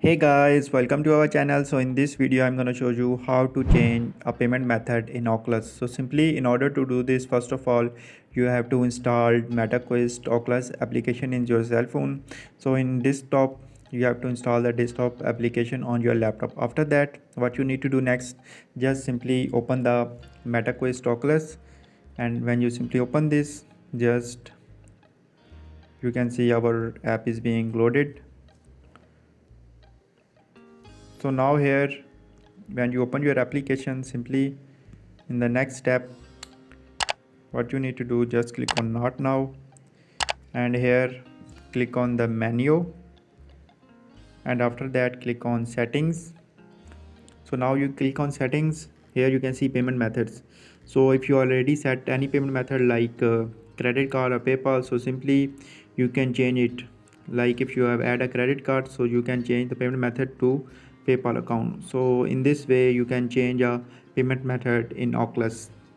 Hey guys, welcome to our channel. So in this video I'm going to show you how to change a payment method in Oculus. So simply in order to do this, first of all you have to install MetaQuest Oculus application in your cell phone. So in desktop you have to install the desktop application on your laptop. After that, what you need to do next, just simply open the MetaQuest Oculus, and when you simply open this, just you can see our app is being loaded. So now here, when you open your application, simply in the next step, what you need to do, just click on not now, and here click on the menu, and after that click on settings. So now you click on settings. Here you can see payment methods. So if you already set any payment method like credit card or PayPal, so simply you can change it. Like if you have add a credit card, so you can change the payment method to PayPal account. So in this way you can change a payment method in Oculus.